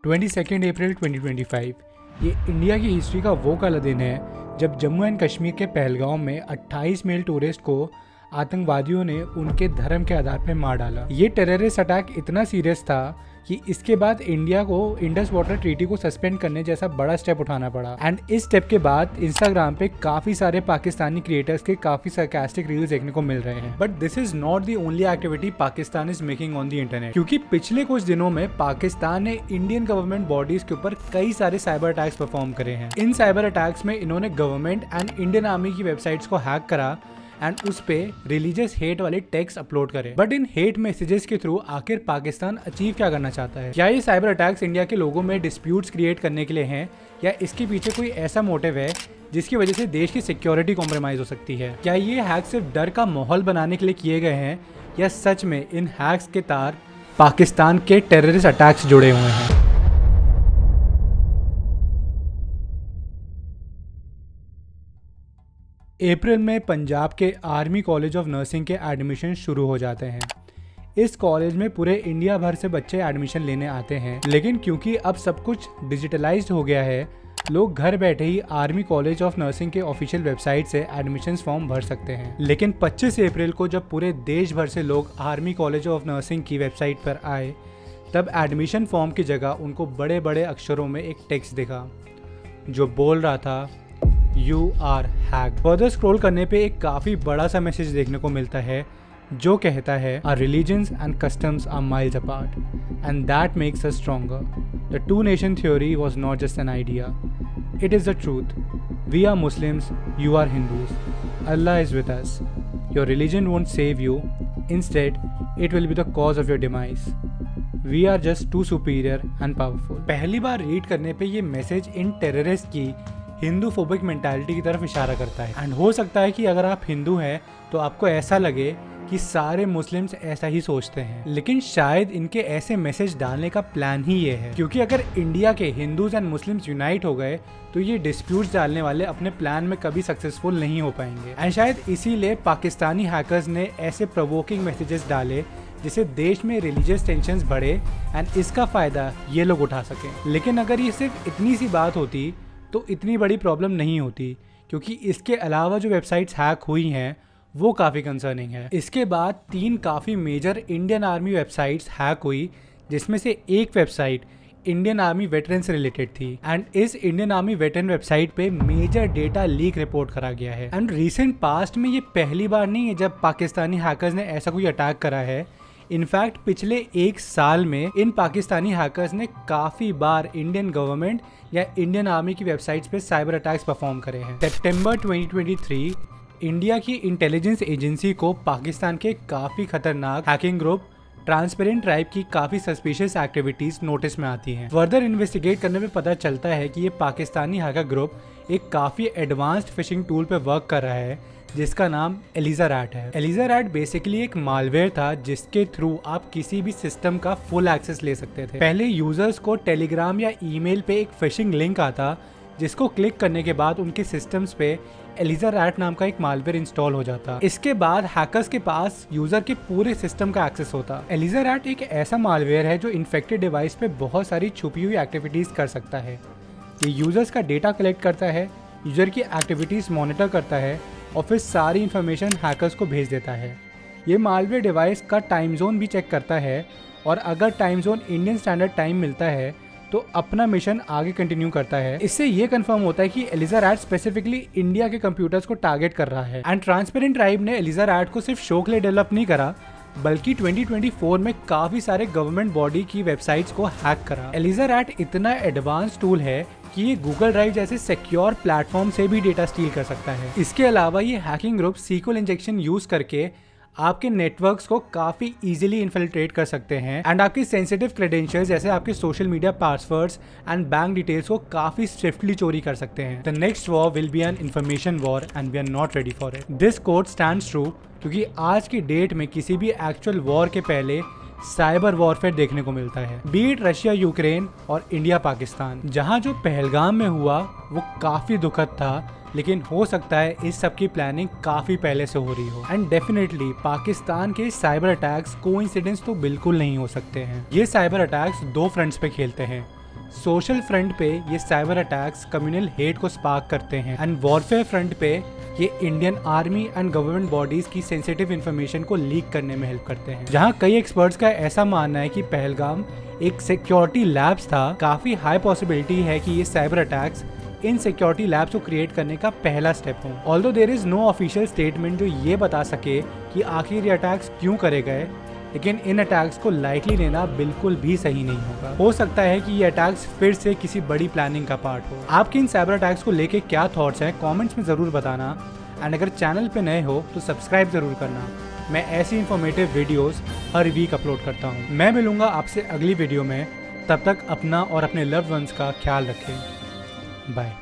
22 अप्रैल 2025 ये इंडिया की हिस्ट्री का वो काला दिन है जब जम्मू एंड कश्मीर के पहलगाम में 28 मेल टूरिस्ट को आतंकवादियों ने उनके धर्म के आधार पर मार डाला। ये टेररिस्ट अटैक इतना सीरियस था कि इसके बाद इंडिया को इंडस वाटर ट्रीटी को सस्पेंड करने जैसा बड़ा स्टेप उठाना पड़ा। एंड इस स्टेप के बाद इंस्टाग्राम पे काफी सारे पाकिस्तानी क्रिएटर्स के काफी सरकास्टिक रील्स देखने को मिल रहे हैं। But this is not the only activity Pakistan is making on the internet, क्योंकि पिछले कुछ दिनों में पाकिस्तान ने इंडियन गवर्नमेंट बॉडीज के ऊपर कई सारे साइबर अटैक्स परफॉर्म करे हैं। इन साइबर अटैक्स में इन्होंने गवर्नमेंट एंड इंडियन आर्मी की वेबसाइट्स को हैक करा एंड उस पे रिलीजियस हेट वाले टेक्स्ट अपलोड करे। बट इन हेट मैसेजेस के थ्रू आखिर पाकिस्तान अचीव क्या करना चाहता है? क्या ये साइबर अटैक्स इंडिया के लोगों में डिस्प्यूट्स क्रिएट करने के लिए हैं, या इसके पीछे कोई ऐसा मोटिव है जिसकी वजह से देश की सिक्योरिटी कॉम्प्रोमाइज हो सकती है? क्या ये हैक सिर्फ डर का माहौल बनाने के लिए किए गए हैं, या सच में इन हैक्स के तार पाकिस्तान के टेररिस्ट अटैक्स जुड़े हुए हैं? अप्रैल में पंजाब के आर्मी कॉलेज ऑफ नर्सिंग के एडमिशन शुरू हो जाते हैं। इस कॉलेज में पूरे इंडिया भर से बच्चे एडमिशन लेने आते हैं, लेकिन क्योंकि अब सब कुछ डिजिटलाइज्ड हो गया है, लोग घर बैठे ही आर्मी कॉलेज ऑफ नर्सिंग के ऑफिशियल वेबसाइट से एडमिशन फॉर्म भर सकते हैं। लेकिन 25 अप्रैल को जब पूरे देश भर से लोग आर्मी कॉलेज ऑफ नर्सिंग की वेबसाइट पर आए, तब एडमिशन फॉर्म की जगह उनको बड़े बड़े अक्षरों में एक टेक्स्ट दिखा जो बोल रहा था You are hacked। Further scroll करने पे एक काफ़ी बड़ा सा मैसेज देखने को मिलता है जो कहता है Our religions and customs are miles apart and that makes us stronger. The two nation theory was not just an idea. It is the truth. We are Muslims, you are Hindus. Allah is with us. Your religion won't save you. Instead, it will be the cause of your demise. We are just too superior and powerful। पहली बार read करने पे ये message इन terrorist की Hindu phobic mentality की तरफ इशारा करता है। एंड हो सकता है कि अगर आप हिंदू हैं तो आपको ऐसा लगे कि सारे मुस्लिम्स ऐसा ही सोचते हैं, लेकिन शायद इनके ऐसे मैसेज डालने का प्लान ही ये है, क्योंकि अगर इंडिया के हिंदूज एंड मुस्लिम्स यूनाइट हो गए तो ये डिस्प्यूट्स डालने वाले अपने प्लान में कभी सक्सेसफुल नहीं हो पाएंगे। एंड शायद इसीलिए पाकिस्तानी हैकर्स ने ऐसे प्रोवोकिंग मैसेजेस डाले जिससे देश में रिलीजियस टेंशंस बढ़े एंड इसका फायदा ये लोग उठा सकें। लेकिन अगर ये सिर्फ इतनी सी बात होती तो इतनी बड़ी प्रॉब्लम नहीं होती, क्योंकि इसके अलावा जो वेबसाइट्स हैक हुई हैं वो काफ़ी कंसर्निंग है। इसके बाद 3 काफ़ी major Indian Army websites hack हुई, जिसमें से एक वेबसाइट इंडियन आर्मी वेटरन से रिलेटेड थी। एंड इस इंडियन आर्मी वेटरन वेबसाइट पे मेजर डेटा लीक रिपोर्ट करा गया है। एंड रिसेंट पास्ट में ये पहली बार नहीं है जब पाकिस्तानी हैकर्स ने ऐसा कोई अटैक करा है। इनफैक्ट पिछले 1 साल में इन पाकिस्तानी हैकर्स ने काफ़ी बार इंडियन गवर्नमेंट या इंडियन आर्मी की वेबसाइट्स पे साइबर अटैक्स परफॉर्म करे हैं। सितंबर 2023 इंडिया की इंटेलिजेंस एजेंसी को पाकिस्तान के काफ़ी खतरनाक हैकिंग ग्रुप ट्रांसपेरेंट ट्राइब की काफ़ी सस्पिशियस एक्टिविटीज़ नोटिस में आती हैं। फर्दर इन्वेस्टिगेट करने में पता चलता है कि ये पाकिस्तानी हैकर ग्रुप एक काफ़ी एडवांस्ड फिशिंग टूल पे वर्क कर रहा है जिसका नाम एलिज़ारैट है। एलिज़ारैट बेसिकली एक मालवेयर था जिसके थ्रू आप किसी भी सिस्टम का फुल एक्सेस ले सकते थे। पहले यूजर्स को टेलीग्राम या ईमेल पे एक फिशिंग लिंक आता जिसको क्लिक करने के बाद उनके सिस्टम्स पे एलिज़ारैट नाम का एक मालवेयर इंस्टॉल हो जाता। इसके बाद हैकर्स के पास यूजर के पूरे सिस्टम का एक्सेस होता। एलिज़ारैट एक ऐसा मालवेयर है जो इन्फेक्टेड डिवाइस पे बहुत सारी छुपी हुई एक्टिविटीज कर सकता है। ये यूजर्स का डेटा कलेक्ट करता है, यूजर की एक्टिविटीज मॉनिटर करता है और फिर सारी इन्फॉर्मेशन हैकर्स को भेज देता है। ये मालवेयर डिवाइस का टाइम जोन भी चेक करता है और अगर time zone Indian standard time मिलता है तो अपना मिशन आगे कंटिन्यू करता है। इससे ये कंफर्म होता है कि एलिज़ारैट स्पेसिफिकली इंडिया के कंप्यूटर्स को टारगेट कर रहा है। एंड ट्रांसपेरेंट ट्राइब ने एलिज़ारैट को सिर्फ शो के लिए डेवलप नहीं करा, बल्कि 2024 में काफी सारे गवर्नमेंट बॉडी की वेबसाइट्स को हैक करा। एलिज़ारैट इतना एडवांस टूल है कि ये गूगल ड्राइव जैसे सिक्योर प्लेटफॉर्म से भी डेटा स्टील कर सकता है। इसके अलावा ये hacking group SQL injection use करके आपके नेटवर्क्स को काफी इजीली इन्फिल्ट्रेट कर सकते हैं एंड आपकी सेंसिटिव क्रेडेंशियल्स जैसे आपके social media passwords and bank details को काफी स्विफ्टली चोरी कर सकते हैं। The next war will be an information war and we are not ready for it. This quote stands true क्योंकि आज की डेट में किसी भी एक्चुअल वॉर के पहले साइबर वॉरफेयर देखने को मिलता है, बीट रशिया यूक्रेन और इंडिया पाकिस्तान। जहां जो पहलगाम में हुआ वो काफी दुखद था, लेकिन हो सकता है इस सब की प्लानिंग काफी पहले से हो रही हो। एंड डेफिनेटली पाकिस्तान के साइबर अटैक्स कोइंसिडेंस तो बिल्कुल नहीं हो सकते हैं। ये साइबर अटैक्स 2 फ्रंट्स पे खेलते हैं। सोशल फ्रंट पे ये साइबर अटैक्स कम्युनल हेट को स्पार्क करते हैं एंड वॉरफेयर फ्रंट पे ये Indian army and government bodies की सेंसिटिव इन्फॉर्मेशन को लीक करने में हेल्प करते हैं। जहां कई एक्सपर्ट्स का ऐसा मानना है कि पहलगाम एक सिक्योरिटी लैब्स था, काफी हाई पॉसिबिलिटी है कि ये cyber attacks in security labs को क्रिएट करने का पहला स्टेप हो। Although there is no official statement जो ये बता सके कि आखिर ये अटैक्स क्यों करे गए, लेकिन इन अटैक्स को लाइकली लेना बिल्कुल भी सही नहीं होगा। हो सकता है कि ये अटैक्स फिर से किसी बड़ी प्लानिंग का पार्ट हो। आपके इन साइबर अटैक्स को लेके क्या थॉट्स हैं कमेंट्स में ज़रूर बताना एंड अगर चैनल पे नए हो तो सब्सक्राइब ज़रूर करना। मैं ऐसी इन्फॉर्मेटिव वीडियोस हर वीक अपलोड करता हूँ। मैं मिलूंगा आपसे अगली वीडियो में, तब तक अपना और अपने लव्ड वंस का ख्याल रखें। बाय।